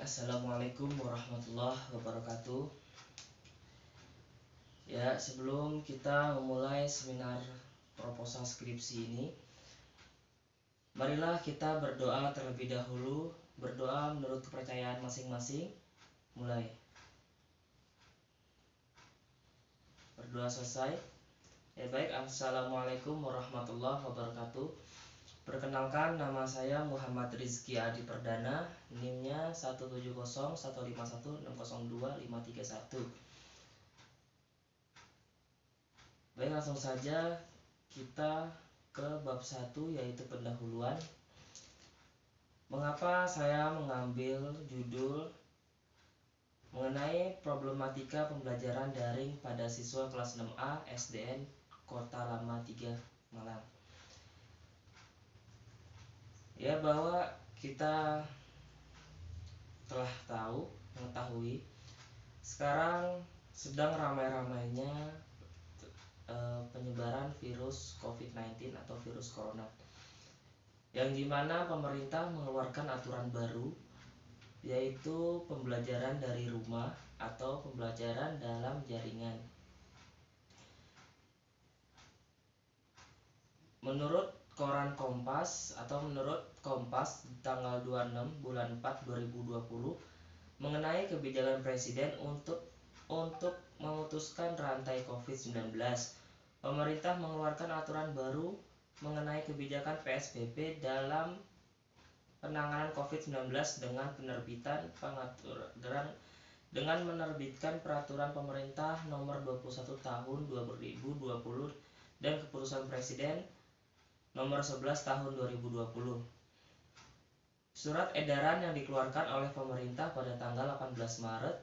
Assalamualaikum warahmatullahi wabarakatuh. Ya, sebelum kita memulai seminar proposal skripsi ini, marilah kita berdoa terlebih dahulu. Berdoa menurut kepercayaan masing-masing. Mulai. Berdoa selesai. Ya baik, Assalamualaikum warahmatullahi wabarakatuh. Perkenalkan, nama saya Muhammad Rizky Adi Perdana. NIM-nya 1701516025531. Baik, langsung saja kita ke bab 1, yaitu pendahuluan. Mengapa saya mengambil judul mengenai problematika pembelajaran daring pada siswa kelas 6A SDN Kota Lama 3 Malang? Ya, bahwa kita telah mengetahui sekarang sedang ramai-ramainya penyebaran virus COVID-19 atau virus corona, yang dimana pemerintah mengeluarkan aturan baru, yaitu pembelajaran dari rumah atau pembelajaran dalam jaringan. Menurut koran Kompas atau menurut Kompas tanggal 26 bulan 4 2020 mengenai kebijakan Presiden untuk memutuskan rantai COVID-19, pemerintah mengeluarkan aturan baru mengenai kebijakan PSBB dalam penanganan COVID-19 dengan menerbitkan peraturan pemerintah nomor 21 tahun 2020 dan keputusan Presiden nomor 11 tahun 2020. Surat edaran yang dikeluarkan oleh pemerintah pada tanggal 18 Maret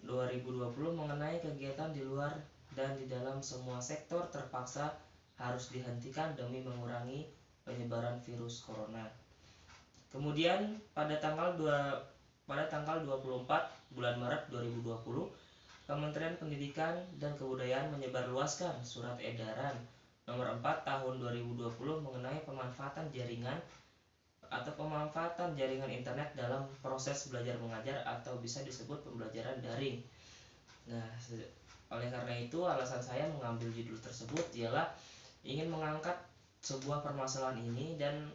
2020 mengenai kegiatan di luar dan di dalam semua sektor terpaksa harus dihentikan demi mengurangi penyebaran virus corona. Kemudian pada tanggal 24 bulan Maret 2020, Kementerian Pendidikan dan Kebudayaan menyebarluaskan surat edaran nomor 4 tahun 2020 mengenai pemanfaatan jaringan internet dalam proses belajar mengajar atau bisa disebut pembelajaran daring. Nah, oleh karena itu alasan saya mengambil judul tersebut ialah ingin mengangkat sebuah permasalahan ini dan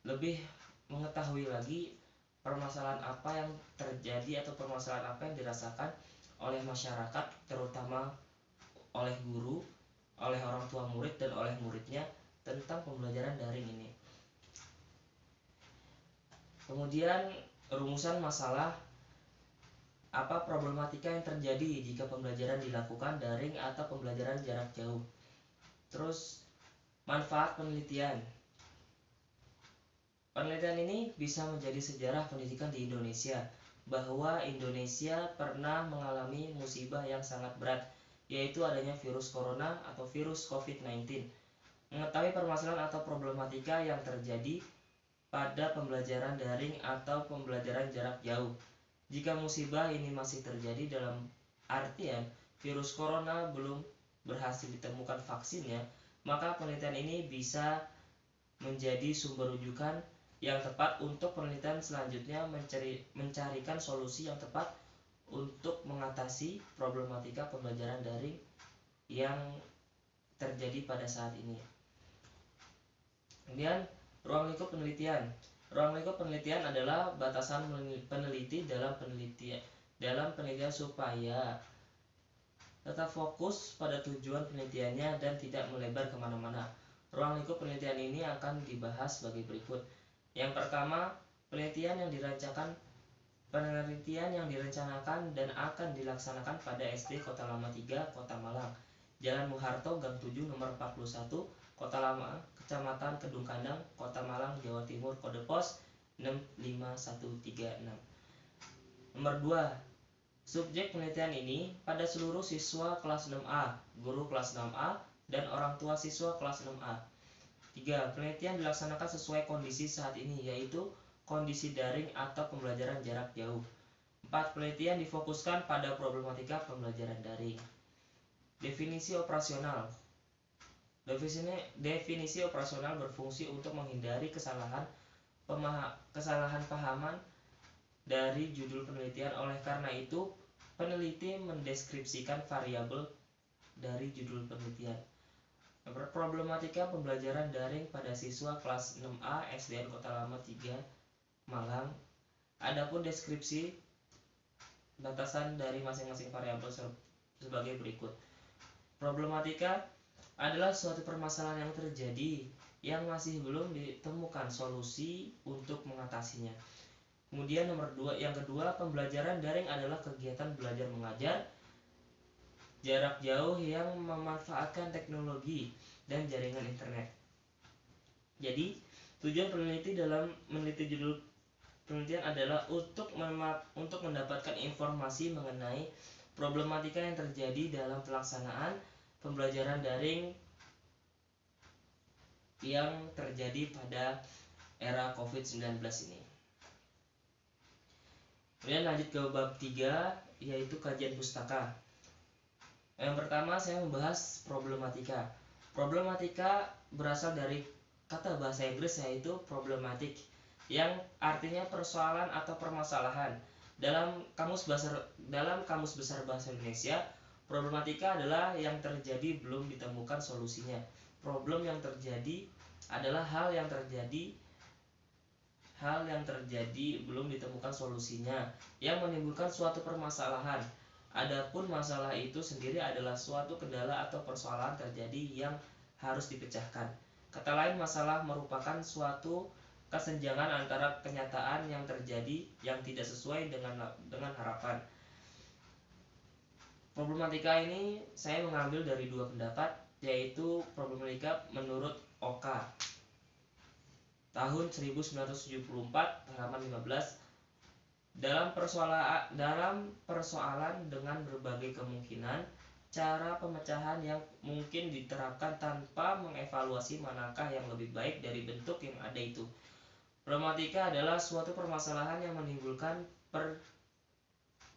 lebih mengetahui lagi permasalahan apa yang terjadi atau permasalahan apa yang dirasakan oleh masyarakat, terutama oleh guru, oleh orang tua murid dan oleh muridnya tentang pembelajaran daring ini. Kemudian rumusan masalah apa problematika yang terjadi jika pembelajaran dilakukan daring atau pembelajaran jarak jauh. Terus manfaat penelitian. Penelitian ini bisa menjadi sejarah pendidikan di Indonesia, bahwa Indonesia pernah mengalami musibah yang sangat berat, yaitu adanya virus corona atau virus COVID-19. Mengetahui permasalahan atau problematika yang terjadi pada pembelajaran daring atau pembelajaran jarak jauh. Jika musibah ini masih terjadi dalam artian virus corona belum berhasil ditemukan vaksinnya, maka penelitian ini bisa menjadi sumber rujukan yang tepat untuk penelitian selanjutnya mencarikan solusi yang tepat untuk mengatasi problematika pembelajaran daring yang terjadi pada saat ini. Kemudian ruang lingkup penelitian. Ruang lingkup penelitian adalah batasan peneliti dalam penelitian supaya tetap fokus pada tujuan penelitiannya dan tidak melebar kemana-mana. Ruang lingkup penelitian ini akan dibahas sebagai berikut. Yang pertama, penelitian yang direncanakan dan akan dilaksanakan pada SD Kota Lama 3, Kota Malang, Jalan Muharto, Gang 7, nomor 41, Kota Lama, Kecamatan Kedung Kandang, Kota Malang, Jawa Timur, kode pos 65136. Nomor 2, subjek penelitian ini pada seluruh siswa kelas 6A, guru kelas 6A, dan orang tua siswa kelas 6A. 3. Penelitian dilaksanakan sesuai kondisi saat ini, yaitu kondisi daring atau pembelajaran jarak jauh. 4. Penelitian difokuskan pada problematika pembelajaran daring. Definisi operasional. Definisi operasional berfungsi untuk menghindari kesalahan pahaman dari judul penelitian. Oleh karena itu, peneliti mendeskripsikan variabel dari judul penelitian. Problematika pembelajaran daring pada siswa kelas 6A SDN Kota Lama 3 Malang. Adapun deskripsi batasan dari masing-masing variabel sebagai berikut. Problematika adalah suatu permasalahan yang terjadi yang masih belum ditemukan solusi untuk mengatasinya. Kemudian yang kedua, pembelajaran daring adalah kegiatan belajar mengajar jarak jauh yang memanfaatkan teknologi dan jaringan internet. Jadi, tujuan peneliti dalam meneliti judul penelitian adalah untuk mendapatkan informasi mengenai problematika yang terjadi dalam pelaksanaan pembelajaran daring yang terjadi pada era COVID-19 ini. Kemudian lanjut ke bab 3, yaitu kajian pustaka. Yang pertama saya membahas problematika. Problematika berasal dari kata bahasa Inggris yaitu problematic, yang artinya persoalan atau permasalahan. Dalam kamus besar bahasa Indonesia, problematika adalah yang terjadi belum ditemukan solusinya. Problem yang terjadi adalah hal yang terjadi belum ditemukan solusinya, yang menimbulkan suatu permasalahan. Adapun masalah itu sendiri adalah suatu kendala atau persoalan terjadi yang harus dipecahkan. Kata lain, masalah merupakan suatu kesenjangan antara kenyataan yang terjadi yang tidak sesuai dengan harapan. Problematika ini saya mengambil dari dua pendapat, yaitu problematika menurut Oka tahun 1974 halaman 15. Dalam persoalan dengan berbagai kemungkinan, cara pemecahan yang mungkin diterapkan tanpa mengevaluasi manakah yang lebih baik dari bentuk yang ada itu. Problematika adalah suatu permasalahan yang menimbulkan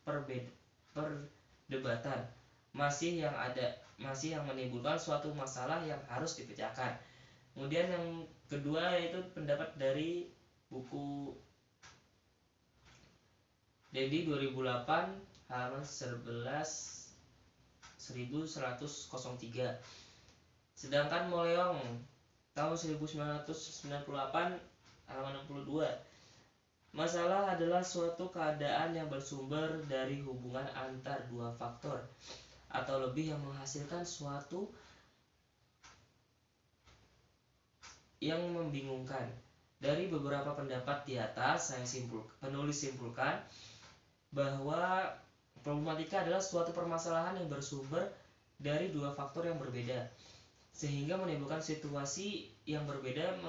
perdebatan, masih yang menimbulkan suatu masalah yang harus dipecahkan. Kemudian yang kedua yaitu pendapat dari buku Dedi 2008 halaman 1103. Sedangkan Moleong tahun 1998 halaman 62. Masalah adalah suatu keadaan yang bersumber dari hubungan antar dua faktor atau lebih yang menghasilkan suatu yang membingungkan. Dari beberapa pendapat di atas, penulis simpulkan bahwa problematika adalah suatu permasalahan yang bersumber dari dua faktor yang berbeda, sehingga menimbulkan situasi yang berbeda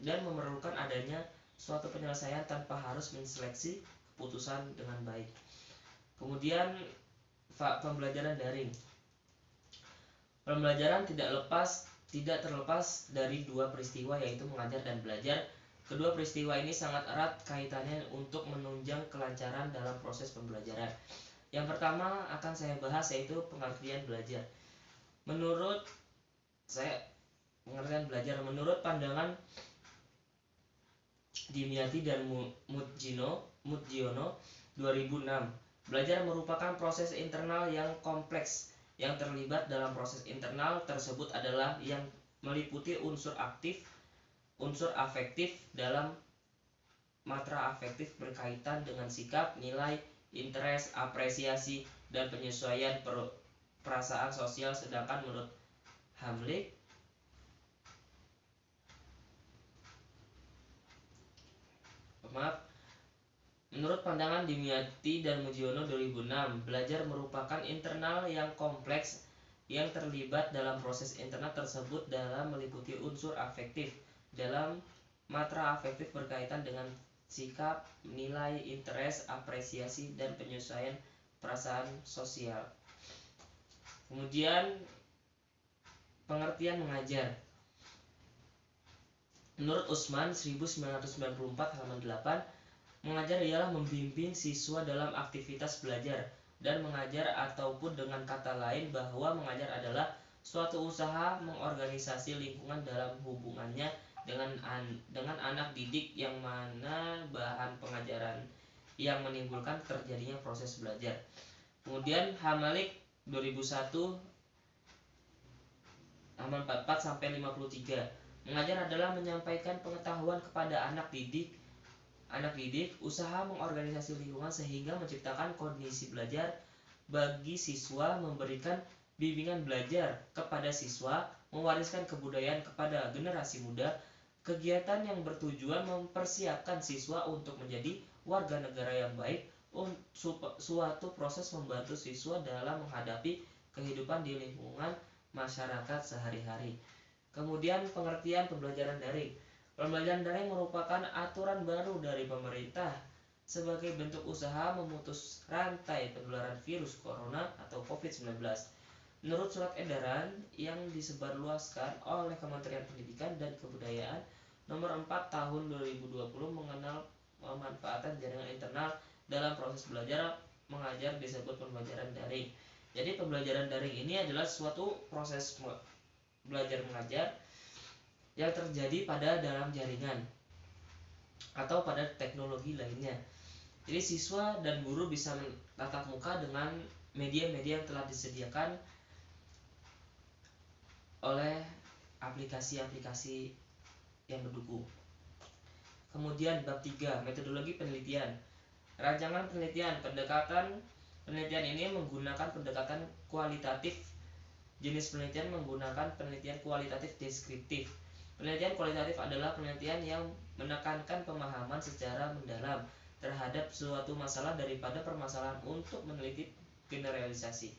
dan memerlukan adanya suatu penyelesaian tanpa harus menseleksi keputusan dengan baik. Kemudian pembelajaran daring. Pembelajaran tidak terlepas dari dua peristiwa, yaitu mengajar dan belajar. Kedua peristiwa ini sangat erat kaitannya untuk menunjang kelancaran dalam proses pembelajaran. Yang pertama akan saya bahas yaitu pengertian belajar. Menurut pandangan Dimyati dan Mudgiono 2006, belajar merupakan proses internal yang kompleks. Yang terlibat dalam proses internal tersebut adalah yang meliputi unsur afektif. Dalam matra afektif berkaitan dengan sikap, nilai, interest, apresiasi, dan penyesuaian perasaan sosial. Sedangkan menurut pandangan Dimyati dan Mudgiono 2006, belajar merupakan internal yang kompleks yang terlibat dalam proses internal tersebut dalam meliputi unsur afektif. Dalam matra afektif berkaitan dengan sikap, nilai, interest, apresiasi, dan penyesuaian perasaan sosial. Kemudian pengertian mengajar. Menurut Usman 1994 halaman 8, mengajar ialah membimbing siswa dalam aktivitas belajar dan mengajar, ataupun dengan kata lain bahwa mengajar adalah suatu usaha mengorganisasi lingkungan dalam hubungannya dengan anak didik, yang mana bahan pengajaran yang menimbulkan terjadinya proses belajar. Kemudian Hamalik 2001 halaman 44 sampai 53. Mengajar adalah menyampaikan pengetahuan kepada anak didik, usaha mengorganisasi lingkungan sehingga menciptakan kondisi belajar bagi siswa, memberikan bimbingan belajar kepada siswa, mewariskan kebudayaan kepada generasi muda. Kegiatan yang bertujuan mempersiapkan siswa untuk menjadi warga negara yang baik, suatu proses membantu siswa dalam menghadapi kehidupan di lingkungan masyarakat sehari-hari. Kemudian pengertian pembelajaran daring. Pembelajaran daring merupakan aturan baru dari pemerintah sebagai bentuk usaha memutus rantai penularan virus corona atau COVID-19. Menurut surat edaran yang disebarluaskan oleh Kementerian Pendidikan dan Kebudayaan nomor 4 tahun 2020 mengenal pemanfaatan jaringan internal dalam proses belajar mengajar disebut pembelajaran daring. Jadi pembelajaran daring ini adalah suatu proses belajar mengajar yang terjadi pada dalam jaringan atau pada teknologi lainnya. Jadi siswa dan guru bisa tatap muka dengan media-media yang telah disediakan oleh aplikasi-aplikasi yang mendukung. Kemudian bab 3, metodologi penelitian. Rancangan penelitian. Penelitian ini menggunakan pendekatan kualitatif. Jenis penelitian menggunakan penelitian kualitatif deskriptif. Penelitian kualitatif adalah penelitian yang menekankan pemahaman secara mendalam terhadap suatu masalah daripada permasalahan untuk meneliti generalisasi.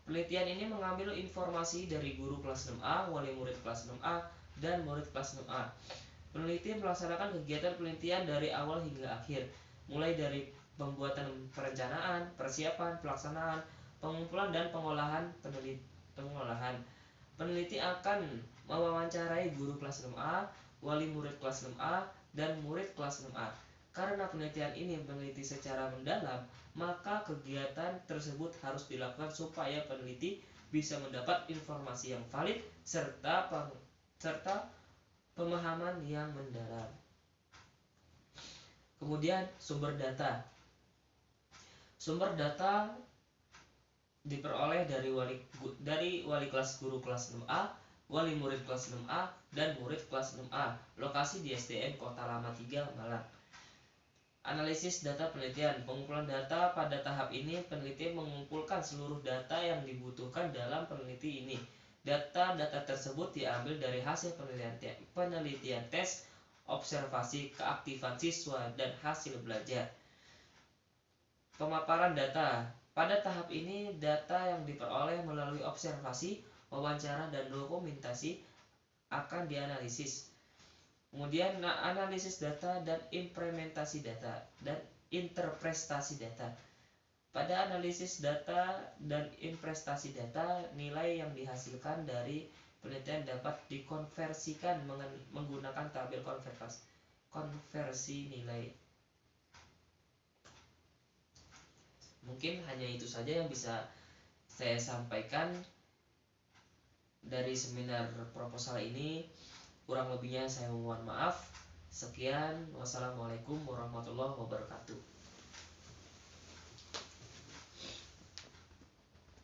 Penelitian ini mengambil informasi dari guru kelas 6A, wali murid kelas 6A, dan murid kelas 6A. Peneliti melaksanakan kegiatan penelitian dari awal hingga akhir, mulai dari pembuatan perencanaan, persiapan, pelaksanaan, pengumpulan, dan pengolahan. Peneliti akan mewawancarai guru kelas 6A, wali murid kelas 6A, dan murid kelas 6A. Karena penelitian ini meneliti secara mendalam, maka kegiatan tersebut harus dilakukan supaya peneliti bisa mendapat informasi yang valid serta pemahaman yang mendalam. Kemudian sumber data. Sumber data diperoleh dari wali kelas guru kelas 6A, wali murid kelas 6A, dan murid kelas 6A. Lokasi di SDN Kota Lama 3, Malang. Analisis data penelitian. Pengumpulan data. Pada tahap ini peneliti mengumpulkan seluruh data yang dibutuhkan dalam peneliti ini. Data-data tersebut diambil dari hasil penelitian tes, observasi, keaktifan siswa, dan hasil belajar. Pemaparan data. Pada tahap ini data yang diperoleh melalui observasi, wawancara, dan dokumentasi akan dianalisis. Kemudian analisis data dan implementasi data dan interpretasi data. Pada analisis data dan interpretasi data, nilai yang dihasilkan dari penelitian dapat dikonversikan menggunakan tabel konversi nilai. Mungkin hanya itu saja yang bisa saya sampaikan dari seminar proposal ini. Kurang lebihnya saya mohon maaf. Sekian, wassalamualaikum warahmatullahi wabarakatuh.